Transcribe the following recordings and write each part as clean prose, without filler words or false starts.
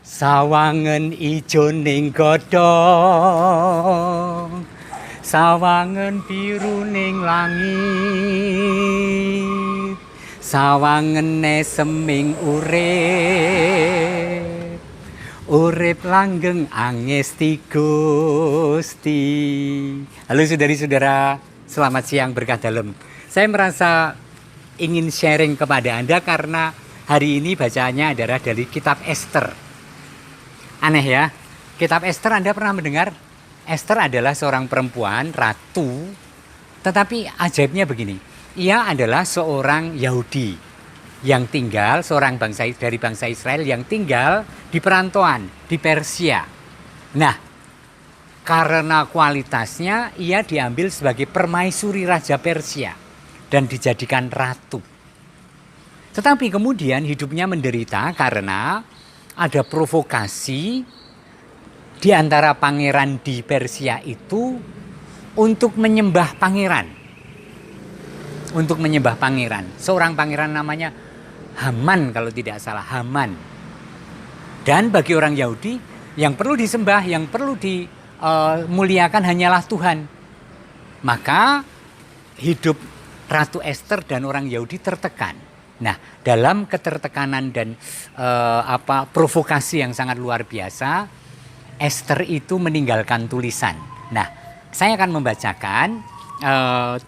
Sawangen ijo ning godhong, sawangen biru ning langit, sawangene seming urip, urip langgeng angesti Gusti. Halo saudari-saudara, selamat siang berkah dalam. Saya merasa ingin sharing kepada Anda karena hari ini bacaannya adalah dari kitab Ester. Aneh ya, kitab Ester Anda pernah mendengar? Ester adalah seorang perempuan, ratu, tetapi ajaibnya begini, ia adalah seorang Yahudi yang tinggal, seorang dari bangsa Israel yang tinggal di perantauan, di Persia. Nah, karena kualitasnya ia diambil sebagai permaisuri Raja Persia dan dijadikan ratu. Tetapi kemudian hidupnya menderita karena ada provokasi di antara pangeran di Persia itu untuk menyembah pangeran. Untuk menyembah pangeran. Seorang pangeran namanya Haman kalau tidak salah, Haman. Dan bagi orang Yahudi yang perlu disembah, yang perlu dimuliakan hanyalah Tuhan. Maka hidup Ratu Ester dan orang Yahudi tertekan. Nah, dalam ketertekanan dan provokasi yang sangat luar biasa, Ester itu meninggalkan tulisan. Nah, saya akan membacakan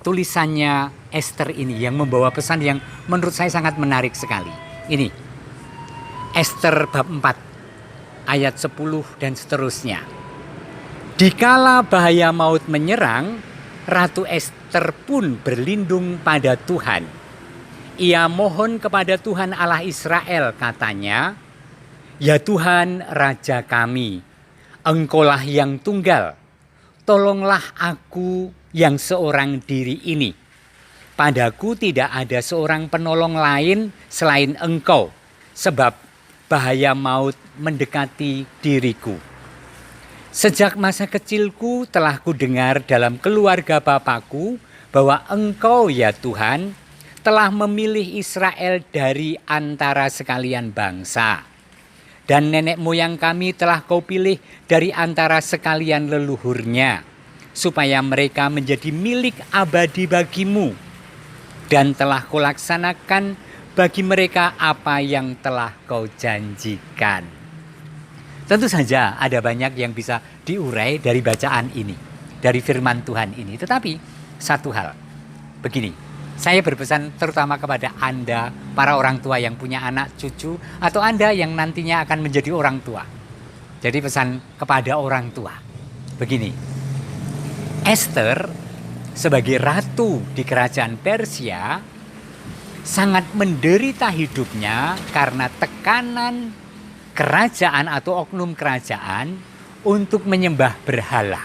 tulisannya Ester ini yang membawa pesan yang menurut saya sangat menarik sekali. Ini, Ester bab 4, ayat 10 dan seterusnya. Dikala bahaya maut menyerang, Ratu Ester pun berlindung pada Tuhan. Ia mohon kepada Tuhan Allah Israel, katanya, "Ya Tuhan Raja kami, Engkaulah yang tunggal, tolonglah aku yang seorang diri ini. Padaku tidak ada seorang penolong lain selain Engkau, sebab bahaya maut mendekati diriku. Sejak masa kecilku telah kudengar dalam keluarga Bapakku bahwa Engkau ya Tuhan telah memilih Israel dari antara sekalian bangsa. Dan nenek moyang kami telah Kau pilih dari antara sekalian leluhurnya, supaya mereka menjadi milik abadi bagimu. Dan telah Kau laksanakan bagi mereka apa yang telah Kau janjikan." Tentu saja ada banyak yang bisa diurai dari bacaan ini, dari firman Tuhan ini. Tetapi satu hal, begini. Saya berpesan terutama kepada Anda, para orang tua yang punya anak cucu, atau Anda yang nantinya akan menjadi orang tua. Jadi pesan kepada orang tua. Begini, Ester sebagai ratu di kerajaan Persia sangat menderita hidupnya karena tekanan kerajaan atau oknum kerajaan untuk menyembah berhala.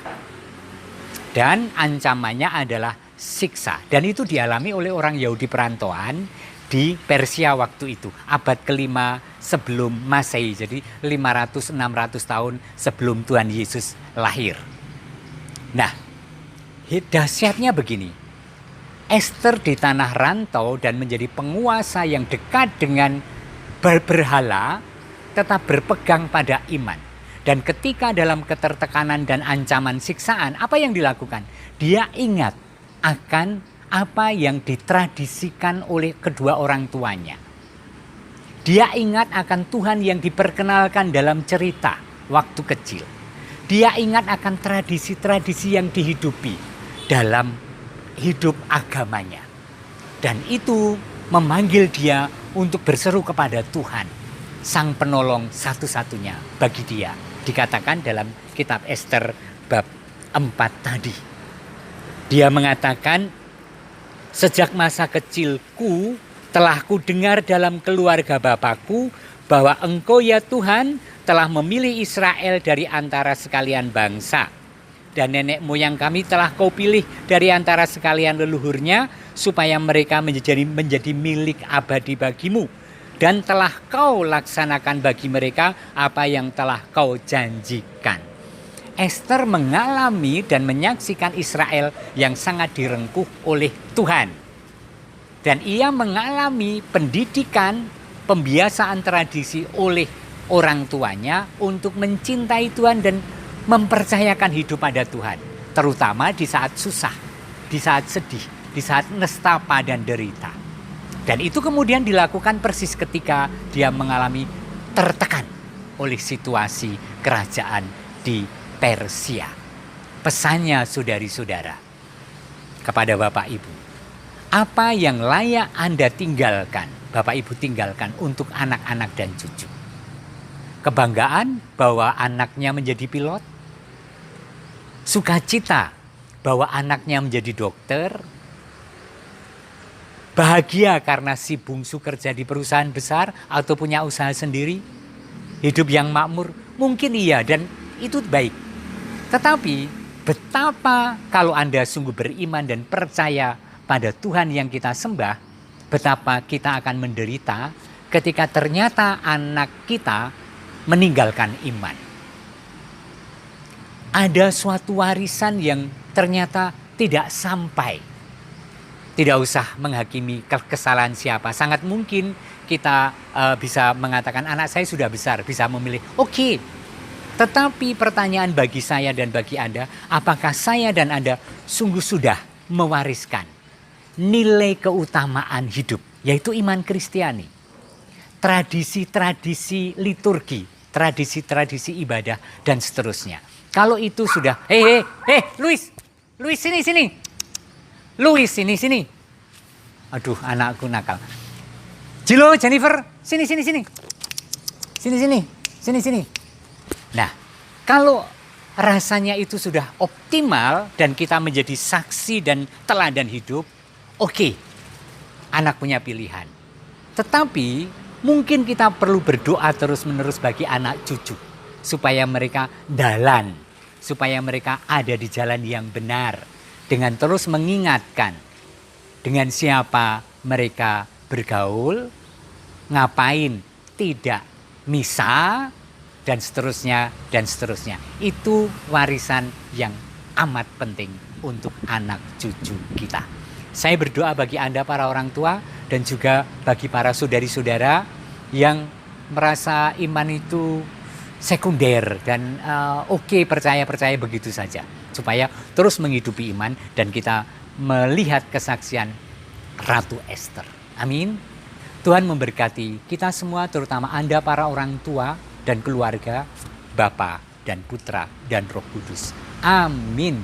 Dan ancamannya adalah siksa, dan itu dialami oleh orang Yahudi perantauan di Persia waktu itu, abad kelima sebelum Masehi, jadi 500-600 tahun sebelum Tuhan Yesus lahir. Nah, dahsyatnya begini, Ester di tanah rantau dan menjadi penguasa yang dekat dengan berhala, tetap berpegang pada iman. Dan ketika dalam ketertekanan dan ancaman siksaan, apa yang dilakukan? Dia ingat akan apa yang ditradisikan oleh kedua orang tuanya. Dia ingat akan Tuhan yang diperkenalkan dalam cerita waktu kecil. Dia ingat akan tradisi-tradisi yang dihidupi dalam hidup agamanya. Dan itu memanggil dia untuk berseru kepada Tuhan, Sang Penolong satu-satunya bagi dia. Dikatakan dalam kitab Ester bab 4 tadi. Dia mengatakan, "Sejak masa kecilku telah kudengar dalam keluarga Bapakku bahwa Engkau ya Tuhan telah memilih Israel dari antara sekalian bangsa. Dan nenek moyang kami telah Kau pilih dari antara sekalian leluhurnya, supaya mereka menjadi milik abadi bagimu. Dan telah Kau laksanakan bagi mereka apa yang telah Kau janjikan." Ester mengalami dan menyaksikan Israel yang sangat direngkuh oleh Tuhan. Dan ia mengalami pendidikan, pembiasaan tradisi oleh orang tuanya untuk mencintai Tuhan dan mempercayakan hidup pada Tuhan. Terutama di saat susah, di saat sedih, di saat nestapa dan derita. Dan itu kemudian dilakukan persis ketika dia mengalami tertekan oleh situasi kerajaan di Persia. Pesannya saudari-saudara kepada Bapak Ibu, apa yang layak Anda tinggalkan, Bapak Ibu tinggalkan untuk anak-anak dan cucu? Kebanggaan bahwa anaknya menjadi pilot, sukacita bahwa anaknya menjadi dokter, bahagia karena si bungsu kerja di perusahaan besar atau punya usaha sendiri, hidup yang makmur, mungkin iya dan itu baik. Tetapi betapa kalau Anda sungguh beriman dan percaya pada Tuhan yang kita sembah, betapa kita akan menderita ketika ternyata anak kita meninggalkan iman. Ada suatu warisan yang ternyata tidak sampai. Tidak usah menghakimi kesalahan siapa. Sangat mungkin kita bisa mengatakan anak saya sudah besar, bisa memilih. Oke. Tetapi pertanyaan bagi saya dan bagi Anda, apakah saya dan Anda sungguh sudah mewariskan nilai keutamaan hidup, yaitu iman Kristiani, tradisi-tradisi liturgi, tradisi-tradisi ibadah, dan seterusnya. Kalau itu sudah, Luis, sini. Luis, sini. Aduh, anakku nakal. Jilo, Jennifer, sini. Sini. Nah, kalau rasanya itu sudah optimal dan kita menjadi saksi dan teladan hidup, oke, anak punya pilihan. Tetapi mungkin kita perlu berdoa terus-menerus bagi anak cucu supaya mereka dalan, supaya mereka ada di jalan yang benar, dengan terus mengingatkan dengan siapa mereka bergaul, ngapain tidak misa, dan seterusnya. Itu warisan yang amat penting untuk anak cucu kita. Saya berdoa bagi Anda para orang tua dan juga bagi para saudari-saudara yang merasa iman itu sekunder dan percaya begitu saja. Supaya terus menghidupi iman dan kita melihat kesaksian Ratu Esther. Amin. Tuhan memberkati kita semua, terutama Anda para orang tua dan keluarga, Bapa dan Putra dan Roh Kudus. Amin.